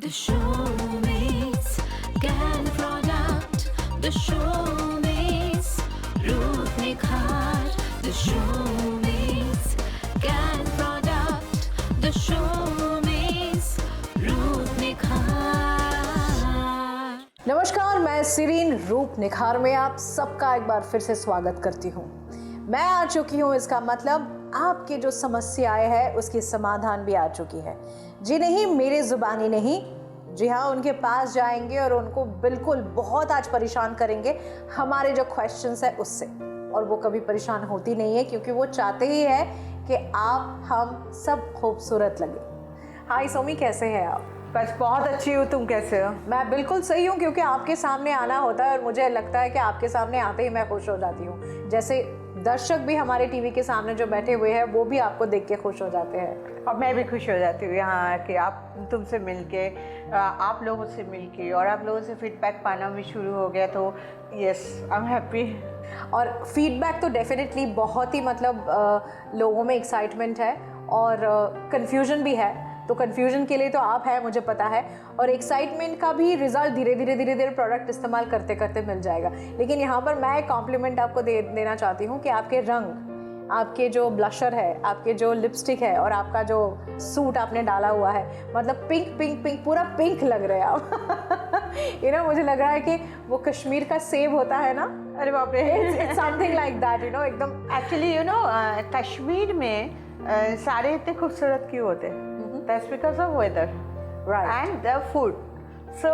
The showmates can product. The showmates Ruth Nikhar. The showmates can product. The showmates Ruth Nikhar. नमस्कार, मैं सिरीन रूप निखार में आप सबका एक बार फिर से स्वागत करती हूँ। मैं आ चुकी हूँ, इसका मतलब आपकी जो समस्याएं हैं उसकी समाधान भी आ चुकी है। जी नहीं, मेरी जुबानी नहीं, जी हाँ, उनके पास जाएंगे और उनको बिल्कुल बहुत आज परेशान करेंगे हमारे जो क्वेश्चंस है उससे। और वो कभी परेशान होती नहीं है क्योंकि वो चाहते ही है कि आप हम सब खूबसूरत लगे। हाय सोमी, कैसे हैं आप? बस बहुत अच्छी हूँ, तुम कैसे हो? मैं बिल्कुल सही हूँ क्योंकि आपके सामने आना होता है और मुझे लगता है कि आपके सामने आते ही मैं खुश हो जाती हूँ। जैसे दर्शक भी हमारे टीवी के सामने जो बैठे हुए हैं वो भी आपको देख के खुश हो जाते हैं। और मैं भी खुश हो जाती हूँ यहाँ कि आप तुमसे मिलके, आप लोगों से मिलके और आप लोगों से फीडबैक पाना भी शुरू हो गया, तो यस, आई एम हैप्पी। और फीडबैक तो डेफिनेटली बहुत ही मतलब लोगों में एक्साइटमेंट है और कन्फ्यूजन भी है। तो कन्फ्यूजन के लिए तो आप हैं, मुझे पता है, और एक्साइटमेंट का भी रिजल्ट धीरे धीरे प्रोडक्ट इस्तेमाल करते करते मिल जाएगा। लेकिन यहाँ पर मैं एक कॉम्प्लीमेंट आपको देना चाहती हूँ कि आपके रंग, आपके जो ब्लशर है, आपके जो लिपस्टिक है और आपका जो सूट आपने डाला हुआ है, मतलब पिंक पिंक पिंक, पूरा पिंक लग रहे हैं आप। यू नो, मुझे लग रहा है कि वो कश्मीर का सेब होता है ना, अरे बाप रे, it's something like that, you know, एकदम। एक्चुअली कश्मीर में सारे इतने खूबसूरत क्यों होते हैं? That's because of weather and the food. So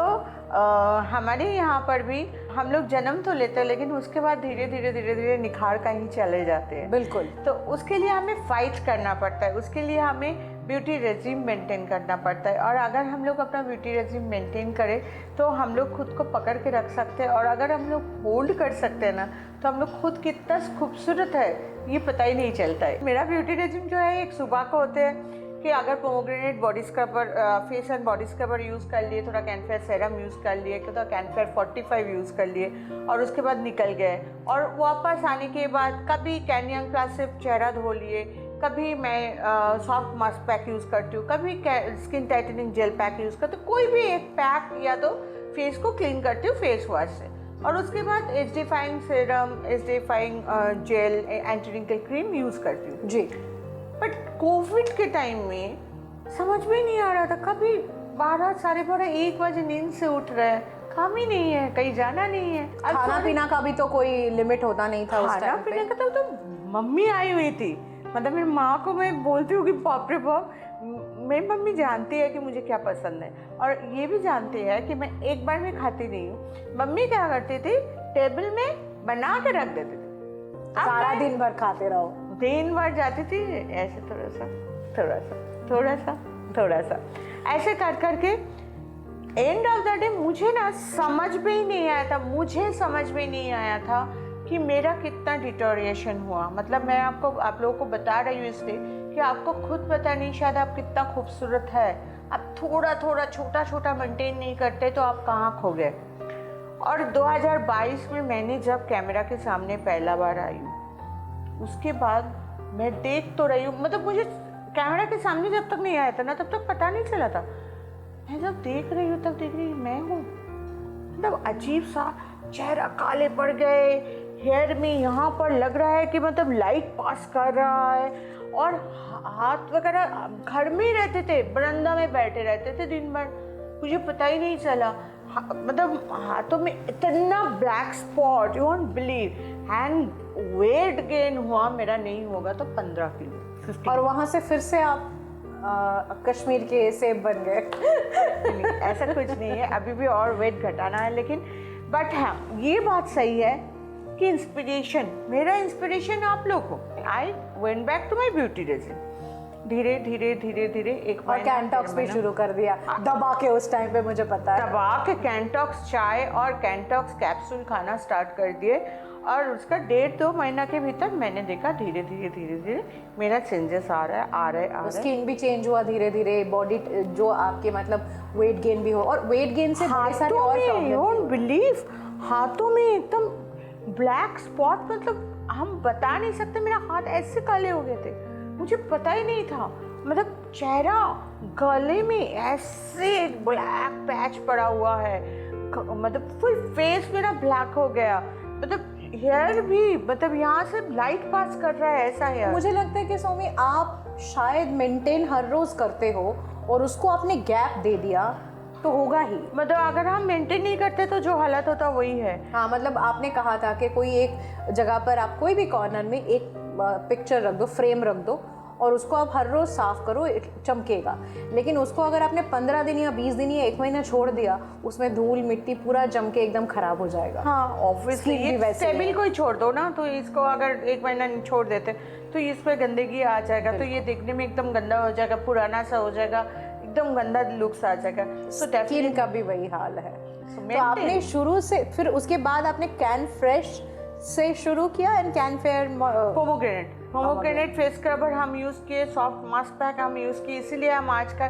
हमारे यहाँ पर भी हम लोग जन्म तो लेते हैं लेकिन उसके बाद धीरे धीरे निखार का ही चले जाते हैं। बिल्कुल। तो उसके लिए हमें फाइट करना पड़ता है, उसके लिए हमें ब्यूटी रेजिम मेंटेन करना पड़ता है। और अगर हम लोग अपना ब्यूटी रेजिम मेंटेन करें तो हम लोग खुद को पकड़ के रख सकते हैं, और अगर हम लोग होल्ड कर सकते हैं ना, तो हम लोग खुद कितना खूबसूरत है ये पता ही नहीं चलता है। मेरा ब्यूटी रेजिम जो है, एक सुबह को होते हैं कि अगर pomegranate body scrubber, face and body scrubber use कर लिए, थोड़ा कैनफेयर सेरम यूज़ कर लिए, थोड़ा कैनफेयर 45 यूज़ कर लिए और उसके बाद निकल गए, और वापस आने के बाद कभी कैनियन प्लस से चेहरा धो लिए, कभी मैं सॉफ्ट मास्क पैक यूज़ करती हूँ, कभी skin tightening gel pack use करती हूँ, कोई भी एक पैक या तो फेस को क्लीन करती हूँ फेस वॉश से, और उसके बाद acidifying serum, acidifying gel, anti wrinkle cream use करती हूँ जी। बट कोविड के टाइम में समझ में नहीं आ रहा था, कभी 12, 12:30, 1 बजे नींद से उठ रहे हैं, काम ही नहीं है, कहीं जाना नहीं है। खाना पीना का भी तो कोई लिमिट होता नहीं था उस टाइम पे। खाना पीने का तो मम्मी आई हुई थी, मतलब मेरी माँ को मैं बोलती हूँ कि बाप रे बाप, मेरी मम्मी जानती है कि मुझे क्या पसंद है, और ये भी जानती है कि मैं एक बार में खाती नहीं हूँ। मम्मी क्या करती थी, टेबल में बना के रख देती थी, सारा दिन भर खाते रहो। दिन भर जाती थी ऐसे थोड़ा सा थोड़ा सा थोड़ा सा थोड़ा सा ऐसे कर करके एंड ऑफ द डे मुझे ना समझ में ही नहीं आया था, मुझे समझ में नहीं आया था कि मेरा कितना डिटोरिएशन हुआ। मतलब मैं आप लोगों को बता रही हूँ इसलिए कि आपको खुद पता नहीं शायद आप कितना खूबसूरत है। आप थोड़ा थोड़ा छोटा छोटा मेंटेन नहीं करते तो आप कहाँ खो गए। और 2022 में मैंने जब कैमरा के सामने पहला बार आई हूँ, उसके बाद मैं देख तो रही हूँ, मतलब मुझे कैमरा के सामने जब तक नहीं आया था ना तब तक पता नहीं चला था। मैं जब देख रही हूँ तब देख रही हूँ मैं हूँ, मतलब अजीब सा चेहरा, काले पड़ गए, हेयर में यहाँ पर लग रहा है कि मतलब लाइट पास कर रहा है, और हाथ वगैरह घर में ही रहते थे, बरामदा में बैठे रहते थे दिन भर, मुझे पता ही नहीं चला। मतलब हाथों में इतना black spot, you won't believe. And weight gain हुआ मेरा, नहीं होगा तो 15 किलो, 15। और वहाँ से फिर से आप कश्मीर के सेब बन गए। ऐसा कुछ नहीं है, अभी भी और वेट घटाना है, लेकिन बट हाँ ये बात सही है कि इंस्पिरेशन, मेरा इंस्पिरेशन आप लोग हो। I went back to my beauty regime, धीरे धीरे एक और कैंटॉक्स भी शुरू कर दिया दबा के उस टाइम पे, मुझे पता है। दबा के कैंटॉक्स चाय और कैंटॉक्स कैप्सूल खाना स्टार्ट कर दिए, और उसका 1.5-2 महीना के भीतर मैंने देखा धीरे धीरे मेरा चेंजेस आ रहा है। स्किन भी चेंज हुआ धीरे धीरे, बॉडी जो आपके मतलब वेट गेन भी हो, और वेट गेन से बड़े सारे और प्रॉब्लम। यू वोंट बिलीव, हाथों में एकदम ब्लैक स्पॉट, मतलब हम बता नहीं सकते, मेरा हाथ ऐसे काले हो गए थे, मुझे पता ही नहीं था। मतलब चेहरा गले में ऐसे एक ब्लैक पैच पड़ा हुआ है, मतलब फुल फेस मेरा ब्लैक हो गया, मतलब हेयर भी मतलब यहाँ से लाइट पास कर रहा है ऐसा हेयर। मुझे लगता है कि सौमी आप शायद मेंटेन हर रोज करते हो और उसको आपने गैप दे दिया तो होगा ही। मतलब अगर हम मेंटेन नहीं करते तो जो हालत होता वही है। हाँ, मतलब आपने कहा था कि कोई एक जगह पर आप कोई भी कॉर्नर में एक पिक्चर रख दो, फ्रेम रख दो और उसको आप हर रोज़ साफ़ करो, चमकेगा। लेकिन उसको अगर आपने 15 दिन या 20 दिन या 1 महीना छोड़ दिया, उसमें धूल मिट्टी पूरा जम के एकदम ख़राब हो जाएगा। हाँ ऑब्वियसली, टेबल को ही छोड़ दो ना, तो इसको अगर 1 महीना छोड़ देते तो इस पर गंदगी आ जाएगा, तो ये देखने में एकदम गंदा हो जाएगा, पुराना सा हो जाएगा, एकदम गंदा लुक्स आ जाएगा। सो स्किन का भी वही हाल है। तो आपने शुरू से, फिर उसके बाद आपने कैन फ्रेश से शुरू किया and can fair pomegranate face scrubber हम यूज़ किए, सॉफ्ट मास्क पैक हम यूज़ किए, इसीलिए हम आज का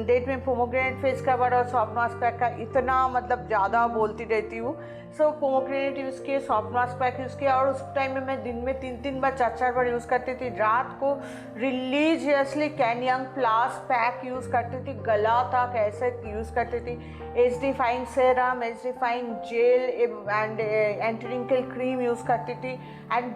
डेट में पोमोग्रेनेट फेस स्क्रबर और सॉफ्ट मास्क पैक का इतना मतलब ज़्यादा बोलती रहती हूँ। सो पोमोग्रेनेट यूज़ किए, सॉफ्ट मास्क पैक यूज़ किया, और उस टाइम में मैं दिन में 3-3 बार 4-4 बार यूज़ करती थी। रात को रिलीजियसली कैनयंग प्लस पैक यूज़ करती थी, गला तक ऐसे यूज़ करती थी, HD fine serum, HD fine gel and anti wrinkle cream use करती थी, एंड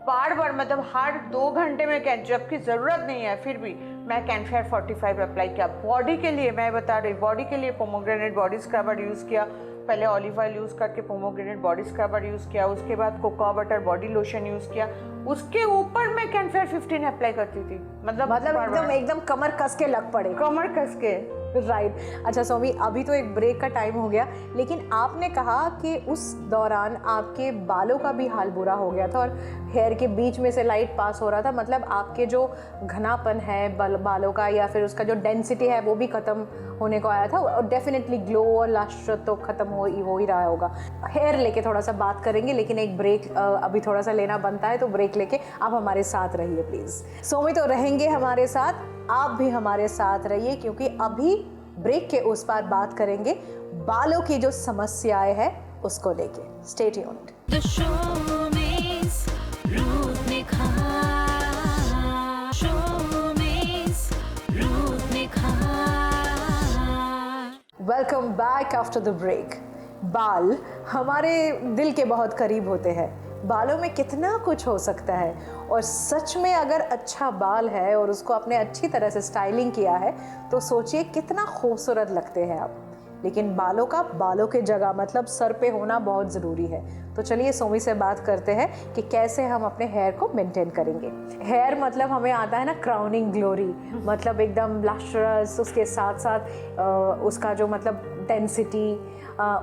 बार बार मतलब हर 2 घंटे में कैन, जबकि ज़रूरत नहीं है फिर भी मैं कैनफेयर 45 अप्लाई किया। बॉडी के लिए मैं बता रही, बॉडी के लिए पोमोग्रेनेट बॉडी स्क्रबर यूज़ किया, पहले ऑलिव ऑयल यूज़ करके पोमोग्रेनेट बॉडी स्क्रबर यूज़ किया, उसके बाद cocoa butter body lotion use किया, उसके ऊपर मैं कैनफेयर 15 अप्लाई करती थी। मतलब एकदम कमर कस के लग पड़े, कमर कस के। राइट। अच्छा सौमी, अभी तो एक ब्रेक का टाइम हो गया, लेकिन आपने कहा कि उस दौरान आपके बालों का भी हाल बुरा हो गया था और हेयर के बीच में से लाइट पास हो रहा था, मतलब आपके जो घनापन है बालों का या फिर उसका जो डेंसिटी है वो भी ख़त्म होने को आया था, और डेफिनेटली ग्लो और लास्टर तो ख़त्म हो ही रहा होगा। हेयर लेके थोड़ा सा बात करेंगे, लेकिन एक ब्रेक अभी थोड़ा सा लेना बनता है, तो ब्रेक लेके आप हमारे साथ रहिए प्लीज़। सौमी तो रहेंगे हमारे साथ, आप भी हमारे साथ रहिए, क्योंकि अभी ब्रेक के उस पार बात करेंगे बालों की जो समस्याएं हैं उसको लेके। Stay tuned. The showbiz, Ruth Nikhar. Showbiz, Ruth Nikhar. Welcome back after the break. बाल हमारे दिल के बहुत करीब होते हैं, बालों में कितना कुछ हो सकता है, और सच में अगर अच्छा बाल है और उसको आपने अच्छी तरह से स्टाइलिंग किया है तो सोचिए कितना खूबसूरत लगते हैं आप। लेकिन बालों के जगह मतलब सर पे होना बहुत ज़रूरी है। तो चलिए सौमी से बात करते हैं कि कैसे हम अपने हेयर को मेंटेन करेंगे। हेयर मतलब हमें आता है ना क्राउनिंग ग्लोरी, मतलब एकदम लस्ट्रस, उसके साथ साथ उसका जो मतलब डेंसिटी,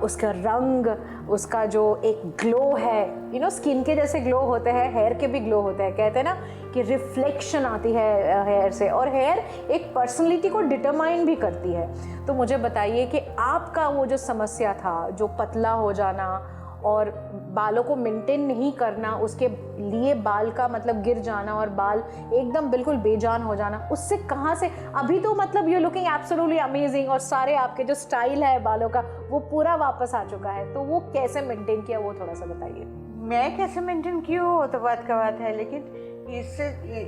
उसका रंग, उसका जो एक ग्लो है, स्किन के जैसे ग्लो होते हैं, हेयर के भी ग्लो होते हैं। कहते हैं ना कि रिफ्लेक्शन आती है हेयर से, और हेयर एक पर्सनैलिटी को डिटरमाइन भी करती है। तो मुझे बताइए कि आपका वो जो समस्या था, जो पतला हो जाना और बालों को मेंटेन नहीं करना, उसके लिए बाल का मतलब गिर जाना और बाल एकदम बिल्कुल बेजान हो जाना, उससे कहाँ से, अभी तो मतलब यू लुकिंग एब्सोल्युटली अमेजिंग और सारे आपके जो स्टाइल है बालों का वो पूरा वापस आ चुका है, तो वो कैसे मेंटेन किया वो थोड़ा सा बताइए। मैं कैसे मेंटेन की हूँ वो तो बात का बात है, लेकिन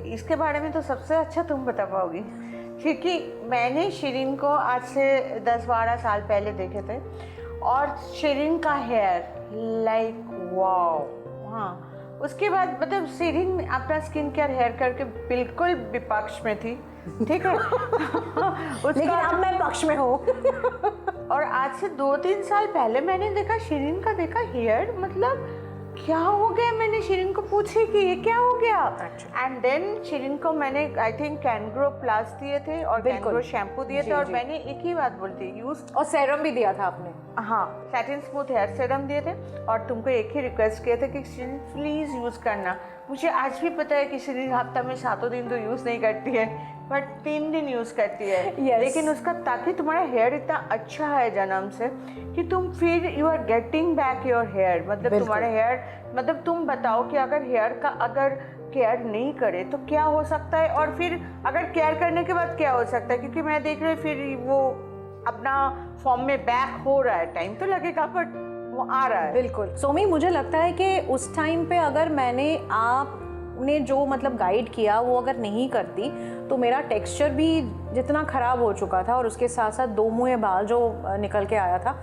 इसके बारे में तो सबसे अच्छा तुम बता पाओगी, क्योंकि मैंने शिरीन को आज से 10-12 साल पहले देखे थे, और शिरीन का हेयर लाइक वाओ। हाँ, उसके बाद मतलब शिरीन अपना स्किन केयर हेयर करके बिल्कुल विपक्ष में थी, ठीक है। लेकिन अब मैं पक्ष में हूँ। और आज से 2-3 साल पहले मैंने देखा शिरीन का हेयर, मतलब क्या हो गया, मैंने शिरीन को पूछी कि ये क्या हो गया। एंड देन शिरीन को मैंने आई थिंक कैनग्रो प्लस दिए थे और कैनग्रो शैम्पू दिए थे, और मैंने एक ही बात बोलती यूज, और सेरम भी दिया था आपने। हाँ, सैटिन स्मूथ हेयर सेरम दिए थे, और तुमको एक ही रिक्वेस्ट किया था कि शिरीन प्लीज़ यूज़ करना। मुझे आज भी पता है कि शिरीन हफ्ता में 7 दिन तो यूज़ नहीं करती है, बट 3 दिन यूज़ करती है। yes. लेकिन उसका, ताकि तुम्हारा हेयर इतना अच्छा है जन्म से कि तुम फिर you are getting back your hair, मतलब तुम्हारे हेयर, मतलब तुम बताओ कि अगर केयर नहीं करे तो क्या हो सकता है, और फिर अगर केयर करने के बाद क्या हो सकता है, क्योंकि मैं देख रही हूँ फिर वो अपना फॉर्म में बैक हो रहा है, टाइम तो लगेगा बट वो आ रहा है। बिल्कुल सौमी, मुझे लगता है कि उस टाइम पे अगर मैंने आप आपने जो मतलब गाइड किया वो अगर नहीं करती तो मेरा टेक्सचर भी जितना ख़राब हो चुका था और उसके साथ साथ 2 मुँहे बाल जो निकल के आया था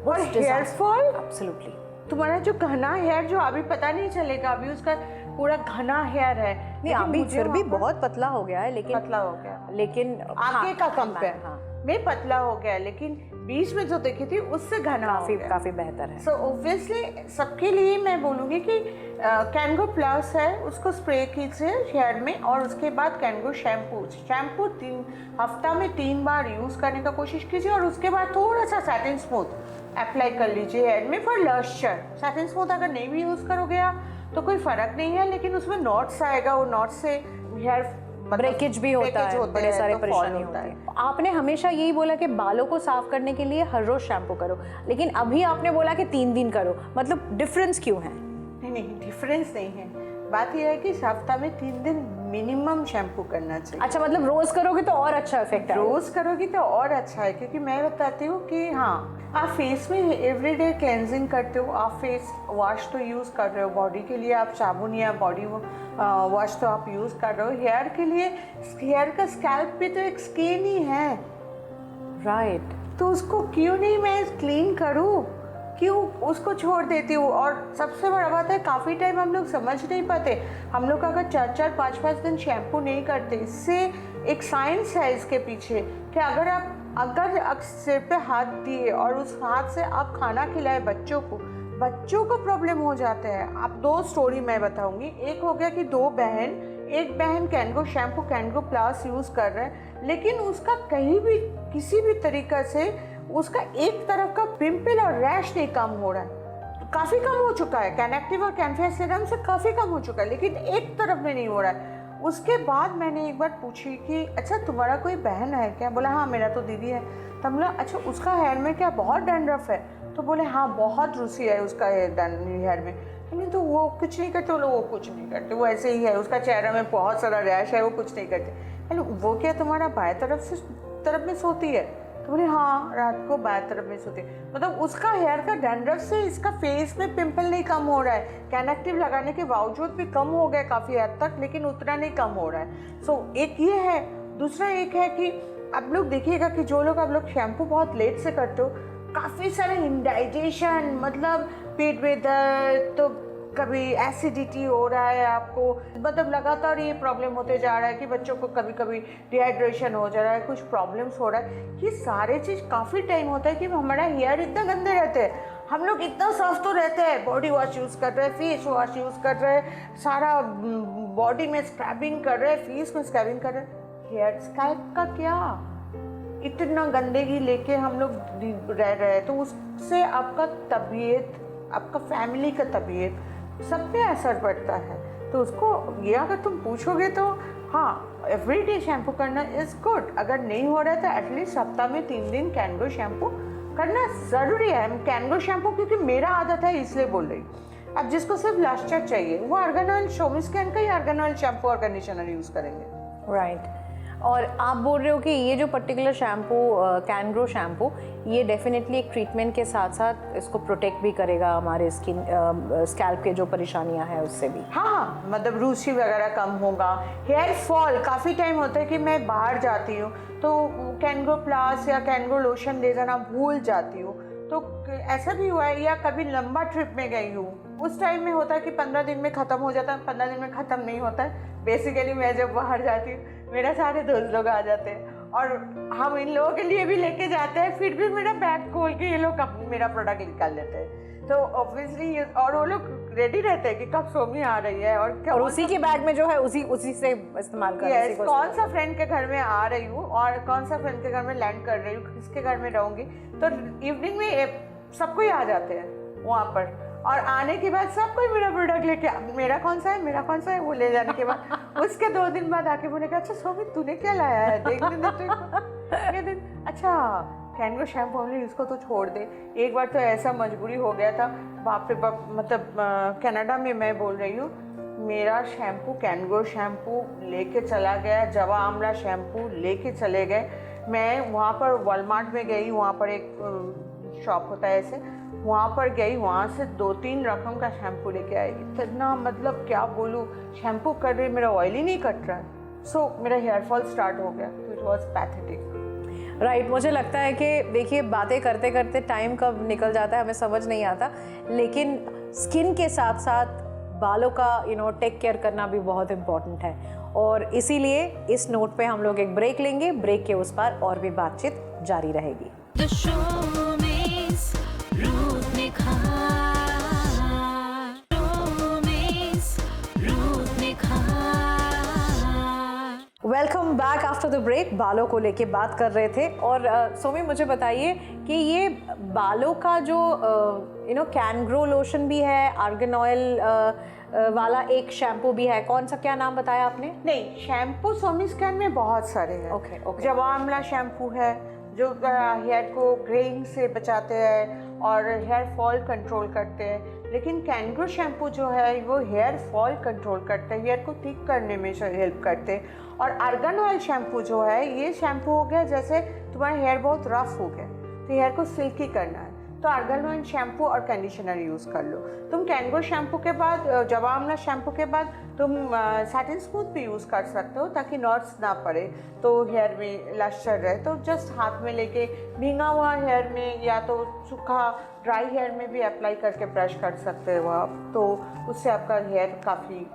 और हेयर फॉल एब्सोल्युटली। तुम्हारा जो घना हेयर जो अभी पता नहीं चलेगा, अभी उसका पूरा घना हेयर है। नहीं अभी फिर भी बहुत पतला हो गया है, लेकिन पतला हो गया, लेकिन आगे का कंपेयर में पतला हो गया, लेकिन बीच में जो देखी थी उससे घना हो गया। काफी बेहतर है। सो ऑब्वियसली सबके लिए मैं बोलूँगी कि कैनगो प्लस है उसको स्प्रे कीजिए हेयर में, और उसके बाद कैनगो शैम्पू 3 हफ्ता में 3 बार यूज़ करने का कोशिश कीजिए, और उसके बाद थोड़ा सा सैटिन स्मूथ अप्लाई कर लीजिए हेयर में फॉर लश्चर। सैटिन स्मूथ अगर नहीं भी यूज़ करोगे आप तो कोई फ़र्क नहीं है, लेकिन उसमें नॉट्स आएगा, वो नॉट्स से हेयर ब्रेकेज भी होता है, बड़े सारे परेशानी होती है। आपने हमेशा यही बोला कि बालों को साफ करने के लिए हर रोज शैम्पू करो, लेकिन अभी आपने बोला कि 3 दिन करो, मतलब डिफरेंस क्यों है? नहीं डिफरेंस नहीं है, बात यह है कि हफ्ता में 3 दिन मिनिमम शैम्पू करना चाहिए। अच्छा, मतलब रोज करोगे तो और अच्छा इफेक्ट है? रोज करोगी तो और अच्छा है, क्योंकि मैं बताती हूँ कि हाँ आप फेस में एवरीडे क्लेंजिंग करते हो, आप फेस वॉश तो यूज़ कर रहे हो, बॉडी के लिए आप साबुन या बॉडी वॉश तो आप यूज़ कर रहे हो, हेयर के लिए हेयर का स्कैल्प पे तो एक स्किन ही है, राइट। तो उसको क्यों नहीं मैं क्लीन करूँ, क्यों उसको छोड़ देती हूँ। और सबसे बड़ा बात है काफ़ी टाइम हम लोग समझ नहीं पाते, हम लोग अगर 4-4, 5-5 दिन शैम्पू नहीं करते, इससे एक साइंस है इसके पीछे कि अगर सिर पे हाथ दिए और उस हाथ से आप खाना खिलाए बच्चों को प्रॉब्लम हो जाते हैं। अब 2 स्टोरी मैं बताऊंगी। एक हो गया कि एक बहन कैनगो शैम्पू कैनगो प्लस यूज़ कर रहे हैं, लेकिन उसका कहीं भी किसी भी तरीक़ा से उसका एक तरफ का पिंपल और रैश नहीं कम हो रहा है, काफ़ी कम हो चुका है, कैनेक्टिव और कैनफेस सीरम से काफ़ी कम हो चुका है, लेकिन एक तरफ में नहीं हो रहा है। उसके बाद मैंने एक बार पूछी कि अच्छा तुम्हारा कोई बहन है क्या? बोला हाँ मेरा तो दीदी है। तब बोला अच्छा उसका हेयर में क्या बहुत डैंड्रफ है? तो बोले हाँ बहुत रूसी है उसका हेयर में। नहीं तो वो कुछ नहीं करते, वो कुछ नहीं करते, वो ऐसे ही है, उसका चेहरा में बहुत सारा रैश है, वो कुछ नहीं करते। वो क्या तुम्हारा बाएं तरफ में सोती है? तो बोले हाँ रात को बाएं तरफ में सोती है। मतलब उसका हेयर का डैंड्रफ से इसका फेस में पिंपल नहीं कम हो रहा है, कैनेक्टिव लगाने के बावजूद भी कम हो गया काफ़ी हद तक, लेकिन उतना नहीं कम हो रहा है। सो एक ये है। दूसरा एक है कि आप लोग देखिएगा कि जो लोग आप लोग शैम्पू बहुत लेट से करते हो, काफ़ी सारे इंडाइजेशन, मतलब पेट में दर्द, तो कभी एसिडिटी हो रहा है आपको, मतलब लगातार ये प्रॉब्लम होते जा रहा है कि बच्चों को कभी कभी डिहाइड्रेशन हो जा रहा है, कुछ प्रॉब्लम्स हो रहा है। ये सारे चीज़ काफ़ी टाइम होता है कि हमारा हेयर इतना गंदे रहते हैं, हम लोग इतना साफ तो रहते हैं, बॉडी वॉश यूज़ कर रहे हैं, फेस वॉश यूज़ कर रहे हैं, सारा बॉडी में स्क्रैबिंग कर रहे हैं, फेस में स्क्रैबिंग कर रहे हैं, हेयर स्कैल्प का क्या, इतना गंदगी लेके हम लोग रह रहे हैं, तो उससे आपका तबीयत, आपका फैमिली का तबीयत सब पे असर पड़ता है। तो उसको ये अगर तुम पूछोगे तो हाँ एवरीडे शैम्पू करना इज़ गुड। अगर नहीं हो रहा है तो एटलीस्ट सप्ताह में 3 दिन कैनगो शैम्पू करना ज़रूरी है। कैनगो शैम्पू क्योंकि मेरा आदत है इसलिए बोल रही। अब जिसको सिर्फ लश्चर चाहिए वो आर्गन ऑयल, शोमिस्कैन का ही आर्गन ऑयल शैम्पू और कंडीशनर यूज़ करेंगे। राइट। और आप बोल रहे हो कि ये जो पर्टिकुलर शैम्पू कैनग्रो शैम्पू ये डेफिनेटली एक ट्रीटमेंट के साथ साथ इसको प्रोटेक्ट भी करेगा हमारे स्किन स्कैल्प के जो परेशानियां हैं उससे भी। हाँ मतलब रूसी वगैरह कम होगा। हेयर फॉल काफ़ी टाइम होता है कि मैं बाहर जाती हूँ तो कैनग्रो प्लस या कैनग्रो लोशन ले जाना भूल जाती हूँ, तो ऐसा भी हुआ है। या कभी लंबा ट्रिप में गई हूँ, उस टाइम में होता है कि 15 दिन में ख़त्म हो जाता है, 15 दिन में ख़त्म नहीं होता है। बेसिकली मैं जब बाहर जाती हूँ मेरा सारे दोस्त लोग आ जाते हैं और हम इन लोगों के लिए भी लेके जाते हैं, फिर भी मेरा बैग खोल के ये लोग मेरा प्रोडक्ट निकाल लेते हैं। तो ऑब्वियसली और वो लोग रेडी रहते हैं कि कब सोमी आ रही है और उसी के बैग में जो है उसी से इस्तेमाल कर रही हूँ। कौन सा फ्रेंड के घर में आ रही हूँ और कौन सा फ्रेंड के घर में लैंड कर रही हूँ, किसके घर में रहूँगी। तो इवनिंग में सबको ही आ जाते हैं वहाँ पर, और आने के बाद सब कोई मेरा प्रोडक्ट लेके मेरा कौन सा है वो ले जाने के बाद उसके 2 दिन बाद आके बोलेगा अच्छा सोमी तूने क्या लाया है देखने दे। अच्छा कैनगो शैम्पू हमने इसको तो छोड़ दे। एक बार तो ऐसा मजबूरी हो गया था, बाप रे बाप, मतलब कनाडा में मैं बोल रही हूँ, मेरा शैम्पू कैनगो शैम्पू लेके चला गया, जवा आमला शैम्पू लेके चले गए। मैं वहाँ पर वॉलमार्ट में गई, वहाँ पर एक शॉप होता है ऐसे, वहाँ पर गई, वहाँ से 2-3 रकम का शैम्पू लेके आई। इतना मतलब क्या बोलूँ, शैम्पू कर रही मेरा ऑयल ही नहीं कट रहा है। सो मेरा हेयर फॉल स्टार्ट हो गया। It was pathetic. राइट, मुझे लगता है कि देखिए बातें करते करते टाइम कब निकल जाता है हमें समझ नहीं आता, लेकिन स्किन के साथ साथ बालों का टेक केयर करना भी बहुत इम्पॉर्टेंट है। और इसीलिए इस नोट पे हम लोग एक ब्रेक लेंगे, ब्रेक के उस पार और भी बातचीत जारी रहेगी। The show means Ruth Nikhar. Show means Ruth Nikhar. Welcome back after the break. बालों को लेके बात कर रहे थे और सोमी मुझे बताइए कि ये बालों का जो कैन ग्रो लोशन भी है, आर्गन ऑयल वाला एक शैम्पू भी है, कौन सा क्या नाम बताया आपने? नहीं, शैम्पू सोमी स्कैन में बहुत सारे हैं। ओके। जवा आंवला शैम्पू है जो हेयर को ग्रेइंग से बचाते हैं और हेयर फॉल कंट्रोल करते हैं। लेकिन कैंग्रो शैम्पू जो है वो हेयर फॉल कंट्रोल करते हैं, हेयर को थिक करने में हेल्प करते हैं। और आर्गन ऑयल शैम्पू जो है, ये शैम्पू हो गया जैसे तुम्हारा हेयर बहुत रफ हो गया तो हेयर को सिल्की करना है, तो आर्गन ऑयल शैम्पू और कंडीशनर यूज़ कर लो। तुम कैंग्रो शैम्पू के बाद, जवा आंवला शैम्पू के बाद तुम सैटिन स्मूथ भी यूज़ कर सकते हो ताकि नॉट्स ना पड़े, तो हेयर में लश्चर रहे। तो जस्ट हाथ में लेके भींगा हुआ हेयर में या तो सूखा ड्राई हेयर में भी अप्लाई करके ब्रश कर सकते हो आप, तो उससे आपका हेयर काफ़ी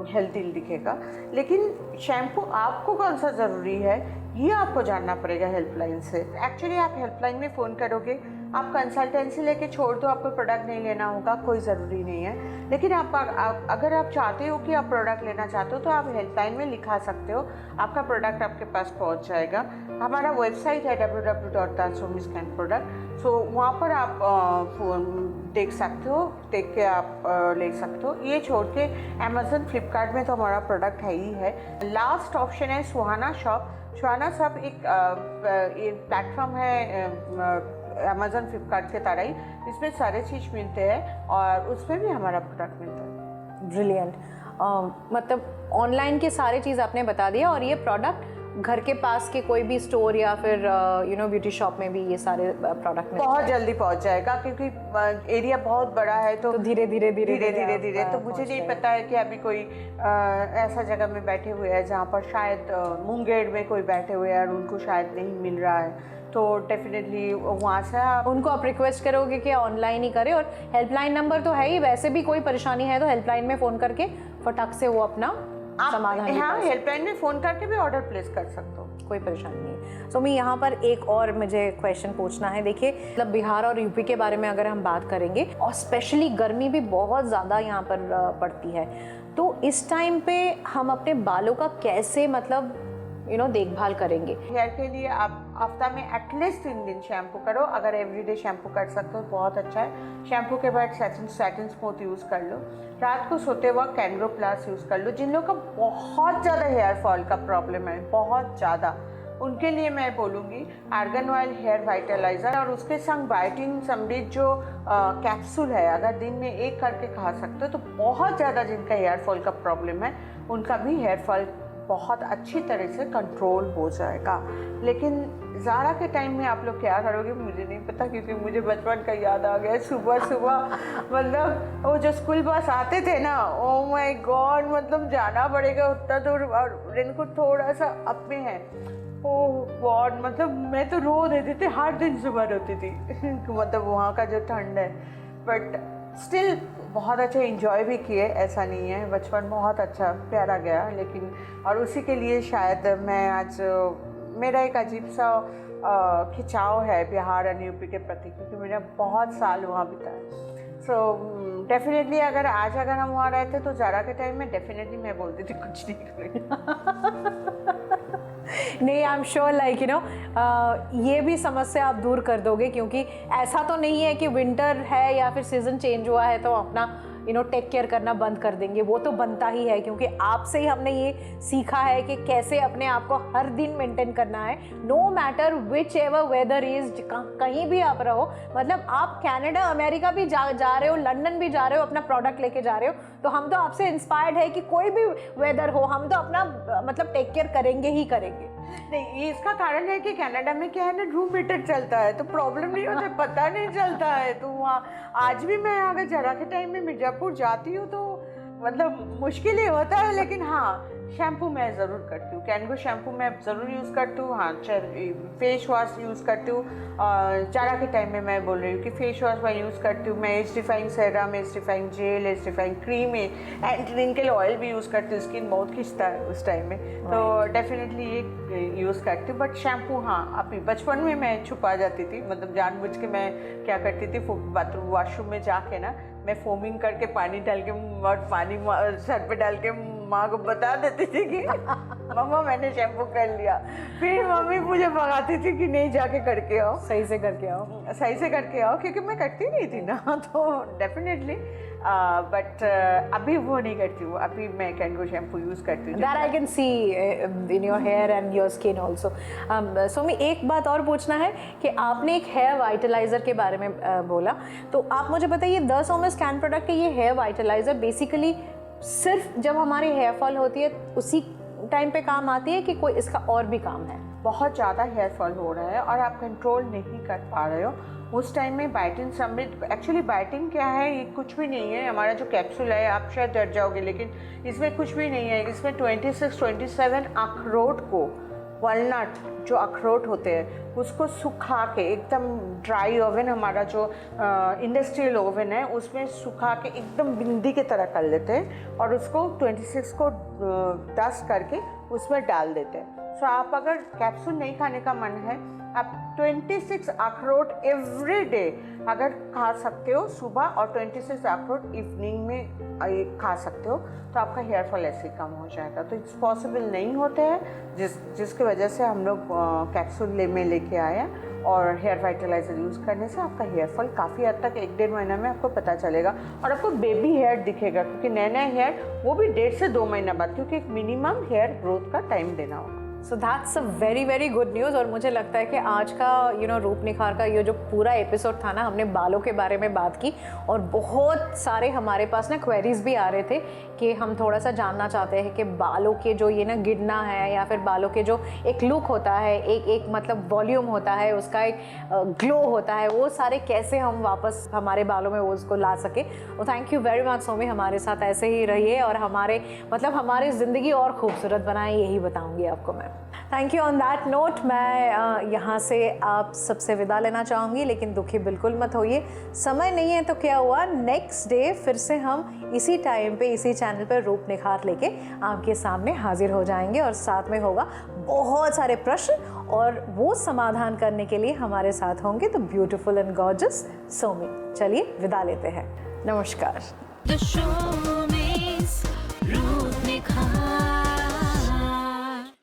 हेल्दी दिखेगा। लेकिन शैम्पू आपको कौन सा ज़रूरी है ये आपको जानना पड़ेगा हेल्पलाइन से। एक्चुअली आप हेल्पलाइन में फ़ोन करोगे, आप कंसल्टेंसी लेके छोड़ दो, आपको प्रोडक्ट नहीं लेना होगा, कोई ज़रूरी नहीं है। लेकिन अगर आप चाहते हो कि आप प्रोडक्ट लेना चाहते हो तो आप हेल्पलाइन में लिखा सकते हो, आपका प्रोडक्ट आपके पास पहुंच जाएगा। हमारा वेबसाइट है www.somiscanproduct। सो वहाँ पर आप फ़ोन देख सकते हो, देख के आप ले सकते हो। ये छोड़ के अमेज़न, फ्लिपकार्ट में तो हमारा प्रोडक्ट है ही है। लास्ट ऑप्शन है सुहाना शॉप। सुहाना शॉप एक प्लेटफॉर्म है अमेज़न, फ्लिपकार्ट के तरह ही, इसमें सारे चीज़ मिलते हैं और उसमें भी हमारा प्रोडक्ट मिलता है। ब्रिलियंट। मतलब ऑनलाइन के सारे चीज़ आपने बता दिया और ये प्रोडक्ट घर के पास के कोई भी स्टोर या फिर ब्यूटी शॉप में भी ये सारे प्रोडक्ट बहुत जल्दी पहुंच जाएगा, क्योंकि एरिया बहुत बड़ा है। तो धीरे धीरे तो मुझे नहीं पता है कि अभी कोई ऐसा जगह में बैठे हुए हैं जहाँ पर शायद मुंगेर में कोई बैठे हुए हैं और उनको शायद नहीं मिल रहा है, तो डेफिनेटली वहाँ से उनको आप रिक्वेस्ट करोगे कि ऑनलाइन ही करें। और हेल्पलाइन नंबर तो है ही, वैसे भी कोई परेशानी है तो हेल्पलाइन में फ़ोन करके फटाक से वो अपना समाधान, हाँ, हेल्पलाइन में फ़ोन करके भी ऑर्डर प्लेस कर सकते हो, कोई परेशानी नहीं है। सो मैं यहाँ पर एक और मुझे क्वेश्चन पूछना है। देखिए मतलब बिहार और यूपी के बारे में अगर हम बात करेंगे, और स्पेशली गर्मी भी बहुत ज़्यादा यहाँ पर पड़ती है, तो इस टाइम पे हम अपने बालों का कैसे मतलब देखभाल करेंगे? हेयर के लिए आप हफ्ता में एटलीस्ट 3 दिन शैम्पू करो। अगर एवरीडे शैम्पू कर सकते हो बहुत अच्छा है। शैम्पू के बाद सैटिन स्मूथ यूज़ कर लो। रात को सोते वक्त कैंग्रो प्लस यूज़ कर लो। जिन लोगों का बहुत ज़्यादा हेयर फॉल का प्रॉब्लम है, बहुत ज़्यादा, उनके लिए मैं बोलूँगी आर्गन ऑयल हेयर वाइटलाइजर और उसके संग बायोटिन समृद्ध जो कैप्सूल है, अगर दिन में एक करके खा सकते हो तो बहुत ज़्यादा जिनका हेयर फॉल का प्रॉब्लम है उनका भी हेयर फॉल बहुत अच्छी तरह से कंट्रोल हो जाएगा। लेकिन ज़ारा के टाइम में आप लोग क्या करोगे मुझे नहीं पता, क्योंकि मुझे बचपन का याद आ गया। सुबह सुबह मतलब वो जो स्कूल बस आते थे ना, ओ माय गॉड, मतलब जाना पड़ेगा उतना दूर और रेनकोट थोड़ा सा अप में है। ओह गॉड, मतलब मैं तो रो देती थी, हर दिन सुबह रोती थी मतलब वहाँ का जो ठंड है। बट स्टिल बहुत अच्छा एंजॉय भी किए, ऐसा नहीं है, बचपन बहुत अच्छा प्यारा गया। लेकिन और उसी के लिए शायद मैं आज मेरा एक अजीब सा खिंचाव है बिहार और यूपी के प्रति, क्योंकि मैंने बहुत साल वहाँ बिताया। सो डेफिनेटली अगर हम वहाँ रहते तो ज़ारा के टाइम में डेफिनेटली मैं बोलती थी कुछ नहीं करेंगे नहीं, आई एम श्योर लाइक ये भी समस्या आप दूर कर दोगे, क्योंकि ऐसा तो नहीं है कि विंटर है या फिर सीज़न चेंज हुआ है तो अपना टेक केयर करना बंद कर देंगे। वो तो बनता ही है, क्योंकि आपसे ही हमने ये सीखा है कि कैसे अपने आप को हर दिन मेंटेन करना है, no matter whichever weather is. कहीं भी आप रहो, मतलब आप कनाडा, अमेरिका भी जा रहे हो, लंदन भी जा रहे हो, अपना प्रोडक्ट लेके जा रहे हो, तो हम तो आपसे इंस्पायर्ड है कि कोई भी वेदर हो हम तो अपना मतलब टेक केयर करेंगे ही करेंगे। नहीं, ये इसका कारण है कि कनाडा में क्या है ना, रूम हीटर चलता है तो प्रॉब्लम नहीं होता, पता नहीं चलता है। तो वहाँ आज भी मैं अगर जरा के टाइम में मिर्ज़ापुर जाती हूँ तो मतलब मुश्किल ही होता है, लेकिन हाँ शैम्पू मैं ज़रूर करती हूँ, कैनगो शैम्पू मैं ज़रूर यूज़ करती हूँ। हाँ फेस वॉश यूज़ करती हूँ। जाड़ा के टाइम में मैं बोल रही हूँ कि फेस वॉश मैं यूज़ करती हूँ। मैं age defying serum, age defying gel, age defying cream, anti wrinkle oil भी यूज़ करती हूँ। स्किन बहुत खिंचता है उस टाइम में, तो डेफिनेटली ये यूज़ करती हूँ। बट शैम्पू हाँ अभी बचपन में मैं छुपा जाती थी, मतलब जानबूझ के मैं क्या करती थी, बाथरूम वॉशरूम में जाके ना मैं फोमिंग करके पानी डाल के और पानी सर पे डाल के माँ को बता देती थी कि मम्मा मैंने शैम्पू कर लिया। फिर मम्मी मुझे भगाती थी कि नहीं जाके करके आओ, सही से करके आओ, सही से करके आओ, क्योंकि मैं करती नहीं थी ना। तो डेफिनेटली बट अभी वो नहीं करती हूँ, अभी मैं कैनगो शैम्पू यूज़ करती हूँ। That I can see in your hair and your skin also. So मैं एक बात और पूछना है कि आपने एक हेयर वाइटलाइज़र के बारे में बोला, तो आप मुझे बताइए द सोमिस कैन प्रोडक्ट है ये हेयर वाइटलाइज़र बेसिकली सिर्फ जब हमारी हेयर फॉल होती है उसी टाइम पे काम आती है कि कोई इसका और भी काम है? बहुत ज़्यादा हेयर फॉल हो रहा है और आप कंट्रोल नहीं कर पा रहे हो उस टाइम में बायोटिन समृद्ध, एक्चुअली बायोटिन क्या है, ये कुछ भी नहीं है। हमारा जो कैप्सूल है आप शायद डर जाओगे, लेकिन इसमें कुछ भी नहीं है। इसमें 26-27 अखरोट को, वॉलनट जो अखरोट होते हैं उसको सुखा के, एकदम ड्राई ओवन, हमारा जो इंडस्ट्रियल ओवन है उसमें सुखा के एकदम बिंदी की तरह कर लेते हैं और उसको 26 को डस्ट करके उसमें डाल देते हैं। सो आप अगर कैप्सूल नहीं खाने का मन है, आप 26 अखरोट एवरी डे अगर खा सकते हो सुबह और 26 अखरोट इवनिंग में खा सकते हो, तो आपका हेयर फॉल ऐसे ही कम हो जाएगा। तो इट्स पॉसिबल नहीं होते हैं, जिसकी वजह से हम लोग कैप्सूल में लेके आए हैं और हेयर वाइटलाइजर यूज़ करने से आपका हेयर फॉल काफ़ी हद तक 1-1.5 महीना में आपको पता चलेगा और आपको बेबी हेयर दिखेगा, क्योंकि नया नया हेयर वो भी 1.5 से 2 महीना बाद, क्योंकि एक मिनिमम हेयर ग्रोथ का टाइम देना होगा। So that's a very very good news. और मुझे लगता है कि आज का रूप निखार का ये जो पूरा एपिसोड था ना, हमने बालों के बारे में बात की और बहुत सारे हमारे पास ना क्वेरीज भी आ रहे थे कि हम थोड़ा सा जानना चाहते हैं कि बालों के जो ये ना गिरना है या फिर बालों के जो एक लुक होता है, एक मतलब वॉल्यूम होता है, उसका एक ग्लो होता है, वो सारे कैसे हम वापस हमारे बालों में वो उसको ला सके। तो thank you very much Somi, हमारे साथ ऐसे ही रहिए और हमारी ज़िंदगी और खूबसूरत बनाए, यही बताऊँगी आपको मैं। Thank you. On that note मैं यहाँ से आप सबसे विदा लेना चाहूँगी, लेकिन दुखी बिल्कुल मत होइए, समय नहीं है तो क्या हुआ, नेक्स्ट डे फिर से हम इसी टाइम पे इसी चैनल पर रूप निखार लेके आपके सामने हाजिर हो जाएंगे और साथ में होगा बहुत सारे प्रश्न और वो समाधान करने के लिए हमारे साथ होंगे तो ब्यूटीफुल एंड गॉर्जियस सोमी। चलिए विदा लेते हैं, नमस्कार। The show